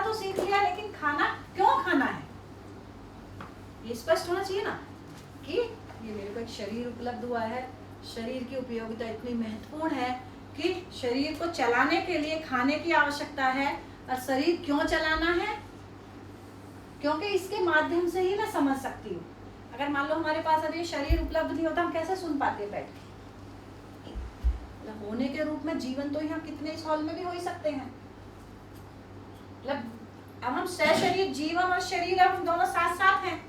तो सीख लिया, लेकिन खाना क्यों खाना है ये स्पष्ट होना चाहिए ना, कि ये मेरे को एक शरीर उपलब्ध हुआ है, शरीर की उपयोगिता इतनी महत्वपूर्ण है कि शरीर को चलाने के लिए खाने की आवश्यकता है। और शरीर क्यों चलाना है? क्योंकि इसके माध्यम से ही मैं समझ सकती हूँ। अगर मान लो हमारे पास अभी शरीर उपलब्ध नहीं होता, हम कैसे सुन पाते बैठ के? होने के रूप में जीवन तो यहाँ कितने इस हॉल में भी हो ही सकते हैं। मतलब अब हम शरीर, जीवन और शरीर, हम दोनों साथ साथ हैं।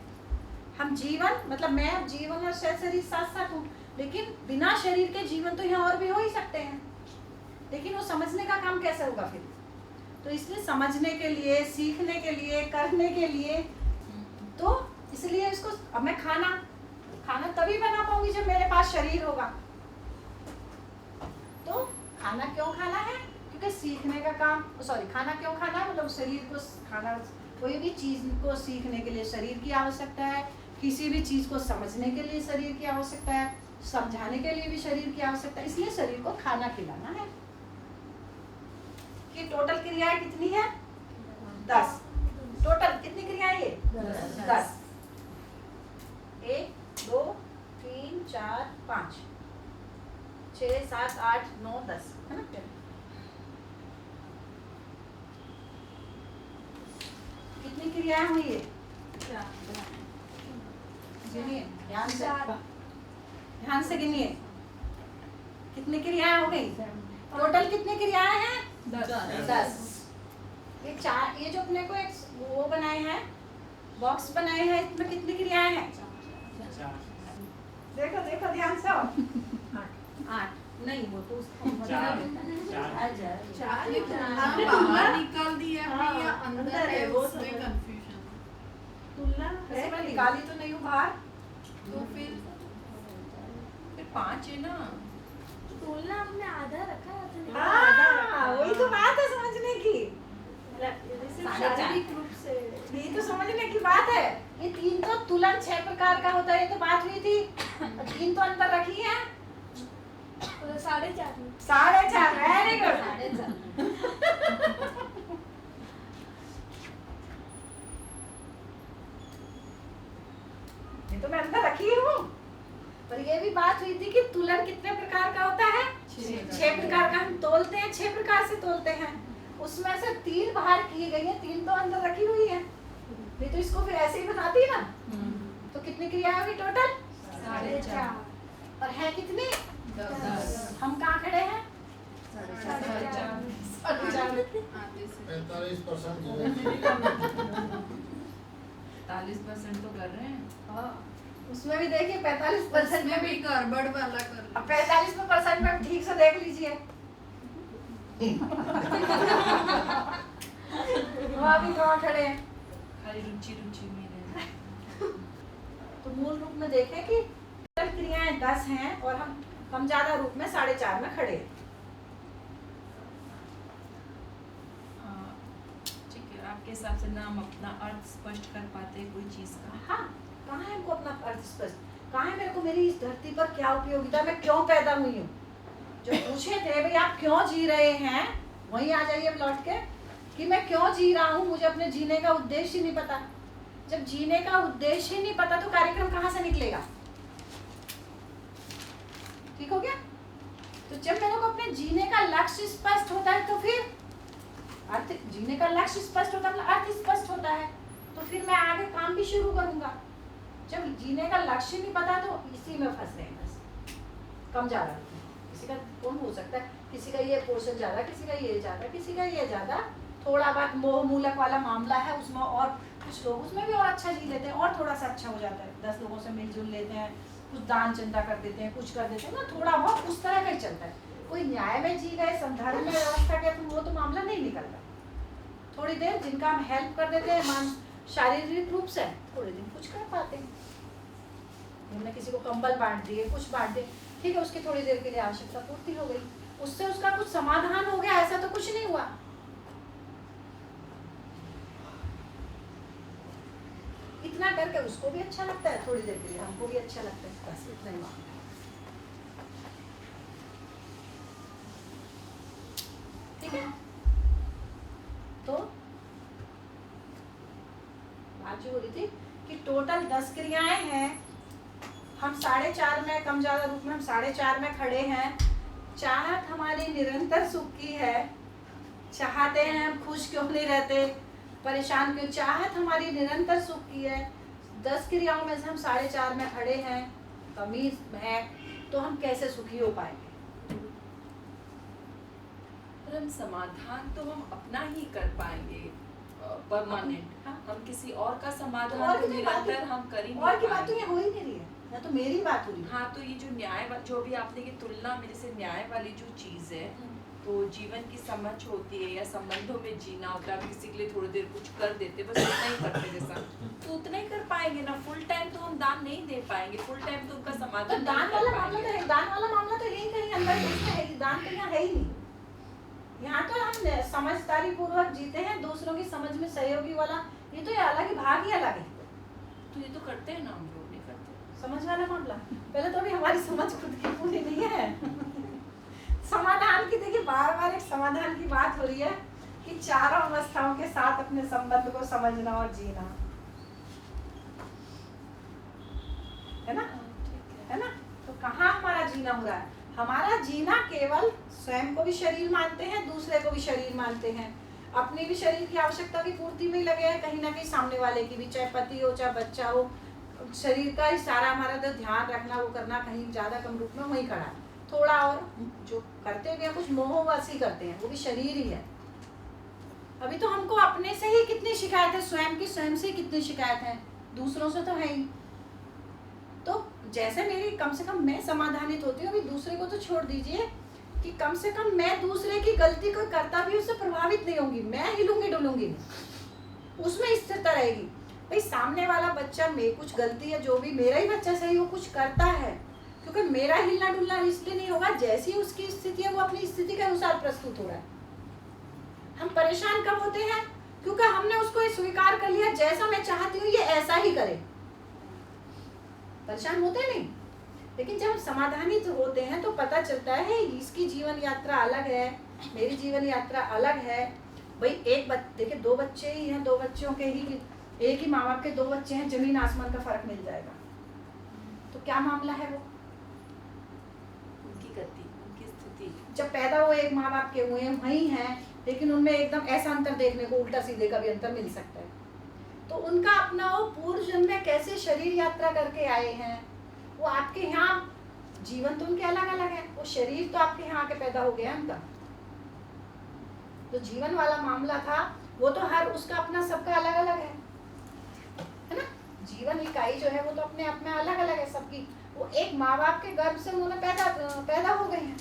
हम जीवन मतलब मैं अब जीवन और शरीर साथ साथ हूँ, लेकिन बिना शरीर के जीवन तो यहाँ और भी हो ही सकते हैं। लेकिन वो समझने का काम कैसे होगा फिर? तो इसलिए समझने के लिए, सीखने के लिए, करने के लिए, तो इसलिए इसको अब मैं खाना तभी बना पाऊंगी जब मेरे पास शरीर होगा। तो खाना क्यों खाना है? क्योंकि सीखने का काम, खाना क्यों खाना है मतलब शरीर को खाना, कोई भी चीज को सीखने के लिए शरीर की आवश्यकता है, किसी भी चीज को समझने के लिए शरीर की आवश्यकता है, समझाने के लिए भी शरीर की आवश्यकता है। इसलिए शरीर को खाना खिलाना है। कि टोटल क्रियाएं कितनी है? 10। टोटल कितनी क्रियाएं ये? 10। 1 2 3 4 5 6 7 8 9 10 है ना? कितनी क्रियाएं हुई है? गिनिए ध्यान से गिनिए। कितनी क्रियाएं हो गई? टोटल कितनी क्रियाएं हैं? 10। ये जो अपने को एक वो बनाए हैं, बॉक्स बनाए हैं, इसमें कितनी क्रियाएं हैं? देखो देखो ध्यान से। 8 नहीं, वो तो बाहर निकाल दिया है या अंदर है, उसमें कंफ्यूजन। तुलना है, मैं निकाली तो नहीं हूँ बाहर, तो फिर 5 है ना। तुलना हमने आधा रखा है। वही तो बात है समझने की। शारीरिक रूप से ये तो समझने की बात है। ये 3 तो तुलन 6 प्रकार का होता है, ये तो बात हुई थी। 3 तो अंदर रखी है, 4.5 4.5। Very good. ये तो मैं अंदर रखी हूँ, पर ये भी बात हुई थी कि तुलन कितने प्रकार का होता है? 6 प्रकार का। हम तोलते हैं 6 प्रकार से तोलते हैं, उसमें से 3 बाहर की गई है, 3 तो अंदर रखी हुई है। नहीं तो इसको फिर ऐसे ही बनाती है ना। तो कितनी क्रिया होगी टोटल? 4.5। और है कितनी? 10। हम कहाँ खड़े हैं? 45% तो कर रहे हैं। हाँ, उसमें भी देखिए 45% में भी गड़बड़ वाला कर। अब 45% में ठीक से देख लीजिए। वहाँ भी कहाँ खड़े हैं? खाली रुचि में रहे। तो मूल रूप में देखें कि टोटल क्रियाएं 10 हैं और हम ज्यादा रूप में 4.5 में खड़े हैं। ठीक है, आपके हिसाब से ना हम अपना अर्थ स्पष्ट कर पाते कोई चीज का? हाँ, कहाँ है हमको अपना अर्थ स्पष्ट? कहाँ है मेरे को मेरी इस धरती पर क्या उपयोगिता, मैं क्यों पैदा हुई हूँ? जो पूछे थे भाई आप क्यों जी रहे हैं, वहीं आ जाइए लौट के कि मैं क्यों जी रहा हूँ, मुझे अपने जीने का उद्देश्य ही नहीं पता। जब जीने का उद्देश्य ही नहीं पता तो कार्यक्रम कहाँ से निकलेगा? ठीक हो गया? तो जब मेरे को अपने जीने का लक्ष्य स्पष्ट होता है तो फिर अर्थ, जीने का लक्ष्य स्पष्ट होता है, अर्थ स्पष्ट होता है, तो फिर मैं आगे काम भी शुरू करूंगा। जब जीने का लक्ष्य नहीं पता तो इसी में फंस रहे हैं बस, कम ज्यादा। किसी का कौन हो सकता है, किसी का ये पोर्शन ज्यादा, किसी का ये ज्यादा, किसी का ये ज्यादा, थोड़ा बहुत मोह मूलक वाला मामला है उसमें, और कुछ लोग उसमें भी और अच्छा जी लेते हैं और थोड़ा सा अच्छा हो जाता है, 10 लोगों से मिलजुल लेते हैं, कुछ दान चंदा कर देते हैं, कुछ कर देते हैं ना, थोड़ा बहुत उस तरह का ही चलता है। कोई न्याय में जी गए, संदर्भ में व्यवस्था के, तो वो तो मामला नहीं निकलता। थोड़ी देर जिनका हम हेल्प कर देते हैं मान शारीरिक रूप से, थोड़े दिन कुछ कर पाते हैं, हमने किसी को कंबल बांट दिए, कुछ बांट दिए, ठीक है, उसकी थोड़ी देर के लिए आवश्यकता पूर्ति हो गई, उससे उसका कुछ समाधान हो गया, ऐसा तो कुछ नहीं हुआ। इतना करके उसको भी अच्छा लगता है, थोड़ी देर के लिए हमको भी अच्छा लगता है, बस इतना ही मामला है। ठीक है, तो आज जो हो रही थी कि टोटल 10 क्रियाएं हैं, हम 4.5 में कम ज्यादा रूप में हम 4.5 में खड़े हैं। चाहत हमारी निरंतर सुख की है, चाहते हैं हम खुश क्यों नहीं रहते, परेशान क्यों, चाहत हमारी निरंतर सुख की है। 10 क्रियाओं में से हम 4.5 में खड़े हैं, कमी है, तो हम कैसे सुखी हो पाएंगे? हम समाधान तो हम अपना ही कर पाएंगे परमानेंट। हाँ। हम किसी और का तो समाधान और तो की बात निरंतर हम कर ही और की नहीं बात तो पाएंगे। ये हो ही नहीं रही है, या तो मेरी बात हो रही है। हाँ, तो ये जो जो भी आपने ये तुलना में जैसे न्याय वाली जो चीज है, तो जीवन की समझ होती है या संबंधों में जीना होता है। आप किसी के लिए थोड़ी देर कुछ कर देते, बस उतना ही करते जैसा, तो उतना ही कर पाएंगे ना। फुल टाइम तो हम दान नहीं दे पाएंगे, फुल टाइम तो उनका तो समाधान दान नहीं वाला कर मामला तो पाएंगे। है, दान वाला मामला तो यही कहीं अंदर उसमें है, दान तो यहाँ है ही नहीं। यहाँ तो हम समझदारी पूर्वक जीते हैं, दूसरों की समझ में सहयोगी वाला, ये तो ये अलग ही भाग ही अलग है। तो ये तो करते हैं ना, हम लोग नहीं करते। समझ वाला मामला पहले तो अभी हमारी समझ खुद की पूरी नहीं है। समाधान की देखिए, बार बार एक समाधान की बात हो रही है कि चारों अवस्थाओं के साथ अपने संबंध को समझना और जीना, है ना, है ना। तो कहाँ हमारा जीना हो रहा है? हमारा जीना केवल स्वयं को भी शरीर मानते हैं, दूसरे को भी शरीर मानते हैं, अपनी भी शरीर की आवश्यकता की पूर्ति में लगे हैं, कहीं ना कहीं सामने वाले की भी, चाहे पति हो चाहे बच्चा हो, शरीर का ही सारा हमारा जो ध्यान रखना वो करना कहीं ज्यादा कम रूप में वही खड़ा है। थोड़ा और जो करते भी हैं कुछ मोहवश ही करते हैं, वो भी शरीर ही है। अभी तो हमको अपने से ही कितनी शिकायत है, स्वयं की स्वयं से कितनी शिकायत है, दूसरों से तो है ही। तो जैसे मेरी कम से कम मैं समाधानित होती हूँ, अभी दूसरे को तो छोड़ दीजिए, कि कम से कम मैं दूसरे की गलती को करता भी उससे प्रभावित नहीं होंगी, मैं हिलूंगी डुलूंगी, उसमें स्थिरता रहेगी। भाई सामने वाला बच्चा में कुछ गलती है, जो भी मेरा ही बच्चा सही वो कुछ करता है, क्योंकि मेरा हिलना डुलना इसलिए नहीं होगा, जैसी उसकी स्थिति है वो अपनी स्थिति के अनुसार प्रस्तुत हो रहा है। हम परेशान कब होते हैं? क्योंकि हमने उसको स्वीकार कर लिया, जैसा मैं चाहती हूँ ये ऐसा ही करे, परेशान होते नहीं। लेकिन जब हम समाधानित होते हैं तो पता चलता है इसकी जीवन यात्रा अलग है, मेरी जीवन यात्रा अलग है। भाई देखिए 2 बच्चे ही हैं, 2 बच्चों के ही, एक ही माँ बाप के 2 बच्चे हैं, जमीन आसमान का फर्क मिल जाएगा। तो क्या मामला है वो? उनकी गति, उनकी स्थिति। जब पैदा हुए एक माँ बाप के हुए हैं, वही हैं, लेकिन उनमें एकदम ऐसा अंतर देखने को उल्टा सीधे का भी अंतर मिल सकता है। तो उनका अपना वो पूर्व जन्म में कैसे शरीर यात्रा करके आए हैं, वो आपके यहाँ जीवन तो उनके अलग अलग है, वो शरीर तो आपके यहाँ आके पैदा हो गया उनका। तो जीवन वाला मामला था वो तो हर उसका अपना सबका अलग अलग है ना। जीवन इकाई जो है वो तो अपने आप में अलग अलग है सबकी। वो एक माँ बाप के गर्भ से उन्होंने पैदा हो गए हैं,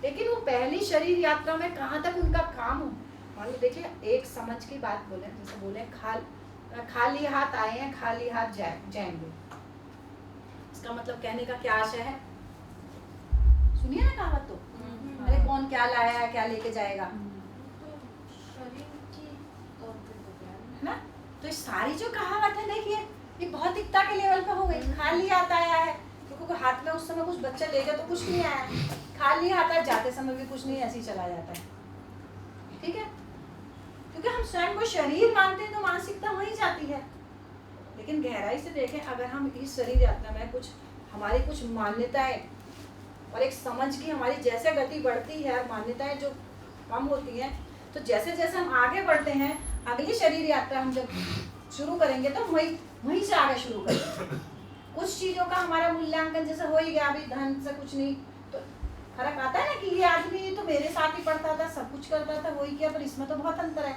लेकिन वो पहली शरीर यात्रा में कहाँ तक उनका काम हो। मान लो देखिए, एक समझ की बात बोले, जैसे बोले खाली हाथ आए हैं, खाली हाथ जाएंगे, इसका मतलब कहने का क्या आशय है? सुनिए ना कहावत तो, अरे कौन क्या लाया है, क्या लेके जाएगा, है ना। तो ये सारी जो कहावत है देखिए, ये भौतिकता के लेवल पे हो गई। खाली हाथ आया है, क्योंकि हाथ में उस समय कुछ बच्चा ले गया तो कुछ नहीं आया, खाली हाथ आया, जाते समय भी कुछ नहीं, ऐसे ही चला जाता है। ठीक है, क्योंकि हम स्वयं को शरीर मानते हैं तो मानसिकता वहीं जाती है। लेकिन गहराई से देखें, अगर हम इस शरीर यात्रा में कुछ हमारी कुछ मान्यताएं और एक समझ की हमारी जैसे गति बढ़ती है और मान्यताएं जो कम होती हैं, तो जैसे जैसे हम आगे बढ़ते हैं, अगली शरीर यात्रा हम जब शुरू करेंगे तो वहीं से आगे शुरू करेंगे। कुछ चीजों का हमारा मूल्यांकन जैसे हो ही गया, अभी धन से कुछ नहीं, तो फर्क आता है ना कि ये आदमी तो मेरे साथ ही पढ़ता था, सब कुछ करता था, वही किया, पर इसमें तो बहुत अंतर है।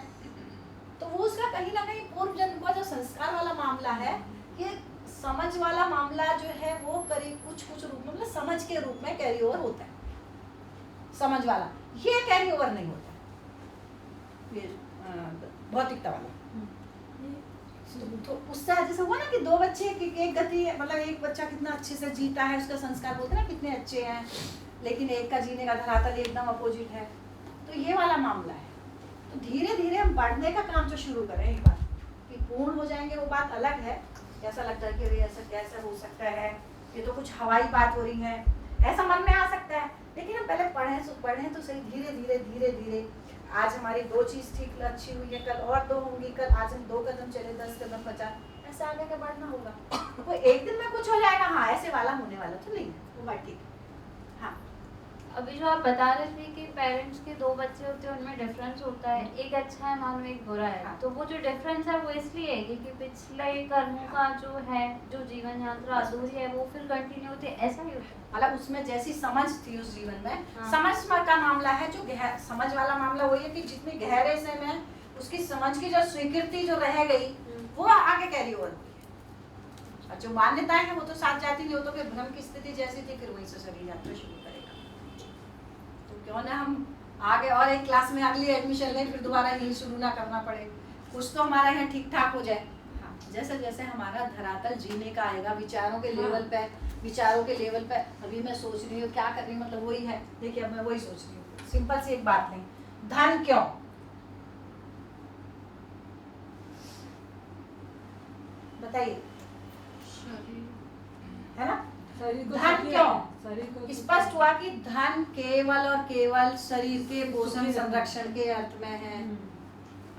तो वो उसका कहीं ना कहीं पूर्व जन्म का जो संस्कार वाला मामला है, ये समझ वाला मामला जो है वो करीब कुछ रूप में, मतलब समझ के रूप में कैरी ओवर होता है। समझ वाला ये कैरी ओवर नहीं होता है, ये भौतिकता वाला। तो उससे जैसे हुआ ना कि 2 बच्चे एक गति, मतलब एक बच्चा कितना अच्छे से जीता है, उसका संस्कार बोलते हैं ना कितने अच्छे हैं, लेकिन एक का जीने का धरातल एकदम अपोजिट है। तो ये वाला मामला है। तो धीरे धीरे हम बढ़ने का काम जो शुरू करें, एक बार कि पूर्ण हो जाएंगे वो बात अलग है। ऐसा लगता है कि अरे ऐसा कैसे हो सकता है, ये तो कुछ हवाई बात हो रही है, ऐसा मन में आ सकता है। लेकिन हम पहले पढ़ें तो सही, धीरे धीरे धीरे धीरे आज हमारी 2 चीज ठीक अच्छी हुई है, कल और 2 होंगी, कल आज हम 2 कदम चले 10 कदम 50, ऐसा आगे का बढ़ना होगा। कोई एक दिन में कुछ हो जाएगा, हाँ ऐसे वाला होने वाला तो नहीं है, वो बात ठीक है। हाँ अभी जो आप बता रहे थे कि पेरेंट्स के 2 बच्चे होते हैं उनमें डिफरेंस होता है, एक अच्छा है मानो एक बुरा है, हाँ। तो वो जो डिफरेंस है वो इसलिए है क्योंकि पिछले कर्मों का जो है, जो जीवन यात्रा अधूरी है वो फिर कंटिन्यू होती है, ऐसा ही होता है। मतलब उसमें जैसी समझ थी उस जीवन में, हाँ। समझ का मामला है, जो समझ वाला मामला वही है कि जितनी गहरे से मैं उसकी समझ की जो स्वीकृति जो रह गई वो आगे कैरी ओवर हुई है। और जो मान्यताएं हैं वो तो साथ जाती नहीं, हो तो फिर भ्रम की स्थिति जैसी थी फिर वहीं से शरीर यात्रा शुरू करेगा। तो क्यों ना हम आगे और एक क्लास में अगली एडमिशन लें, फिर दोबारा यही शुरू ना करना पड़े, कुछ तो हमारा यहाँ ठीक ठाक हो जाए। हाँ, जैसे जैसे हमारा धरातल जीने का आएगा, विचारों के लेवल पे, विचारों के लेवल पे अभी मैं सोच रही हूँ क्या कर रही हूँ, मतलब वही है। देखिए अब मैं वही सोच रही हूँ, सिंपल सी एक बात नहीं, धन क्यों, बताइए, है ना? धन क्यों? स्पष्ट हुआ कि धन केवल और केवल शरीर के पोषण संरक्षण के अर्थ में है।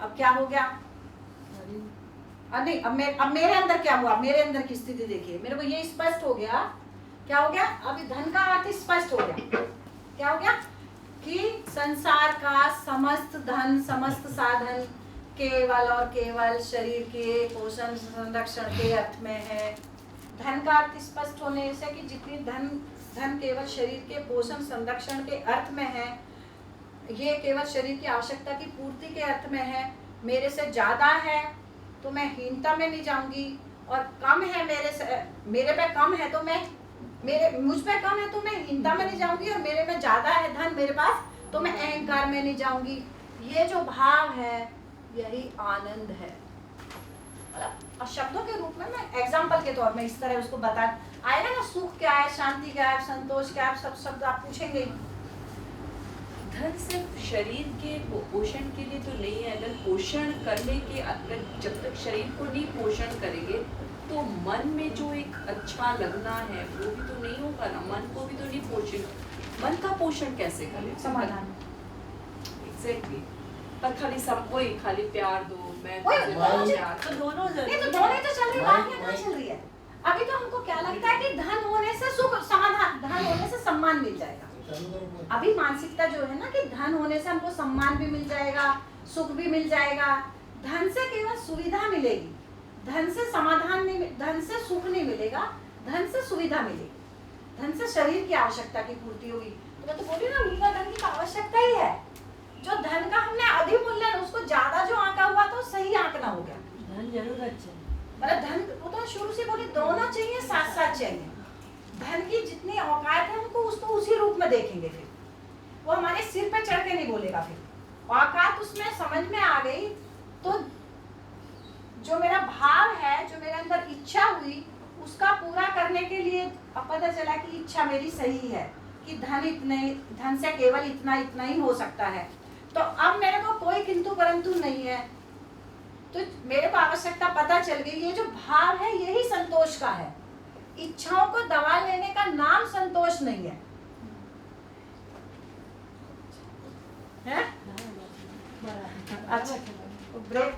अब क्या हो गया? नहीं, अब मेरे अंदर क्या हुआ, मेरे अंदर की स्थिति देखिए, मेरे को ये स्पष्ट हो गया, क्या हो गया, अभी धन का अर्थ स्पष्ट हो गया। क्या हो गया कि संसार का समस्त धन, समस्त साधन केवल और केवल शरीर के पोषण संरक्षण के अर्थ में है। धन का अर्थ स्पष्ट होने से कि जितनी धन केवल शरीर के पोषण संरक्षण के अर्थ में है, ये केवल शरीर की आवश्यकता की पूर्ति के अर्थ में है। मेरे से ज्यादा है तो मैं हीनता में नहीं जाऊंगी, और कम है मेरे पे कम है तो मुझ पे कम है तो मैं हीनता में नहीं जाऊंगी, और मेरे में ज्यादा है धन मेरे पास तो मैं अहंकार में नहीं जाऊंगी। ये जो भाव है यही आनंद है। और शब्दों के रूप में मैं एग्जाम्पल के तौर में इस तरह उसको बता आएगा ना, सुख क्या है, शांति क्या है, संतोष क्या है, सब शब्द आप पूछेंगे। धन सिर्फ शरीर के पोषण के लिए तो नहीं है, अगर पोषण करने के अगर जब तक शरीर को नहीं पोषण करेंगे तो मन में जो एक अच्छा लगना है वो भी तो नहीं होगा ना, मन को भी तो नहीं पोषण, मन का पोषण कैसे करें? समाधान एग्जैक्टली, पर खाली सबको ही खाली प्यार दो, मैं वही, तुझे दोनों चीज- प्यार तो दोनों ही तो चल रही, बात यहाँ कहाँ चल रही है? अभी तो हमको क्या लगता है कि धन होने से सुख, समाधान, धन होने से सम्मान मिल जाएगा। अभी मानसिकता जो है ना कि धन होने से हमको सम्मान भी मिल जाएगा, सुख भी मिल जाएगा। धन से केवल सुविधा मिलेगी, धन से समाधान नहीं, धन से सुख नहीं मिलेगा, धन से सुविधा मिलेगी, धन से शरीर की आवश्यकता की पूर्ति होगी। तो मैं तो बोली ना, मूलतः धन की आवश्यकता ही है। जो धन का हमने अधिमूल्यन, उसको ज्यादा जो आंका हुआ तो सही आंकना हो गया। धन जरूर अच्छा, मतलब धन, वो तो शुरू से बोली दोनों चाहिए, साथ साथ चाहिए। धन की जितनी औकात है हमको उसको उसी रूप में देखेंगे, फिर वो हमारे सिर पे चढ़ के नहीं बोलेगा। फिर औकात उसमें समझ में आ गई तो जो मेरा भाव है, जो मेरे अंदर इच्छा हुई, उसका पूरा करने के लिए अब पता चला कि इच्छा मेरी सही है कि धन से केवल इतना ही हो सकता है। तो अब मेरे को कोई किंतु परंतु नहीं है, तो मेरे को आवश्यकता पता चल गई। ये जो भाव है यही संतोष का है। इच्छाओं को दबा लेने का नाम संतोष नहीं है, है? अच्छा, ब्रेक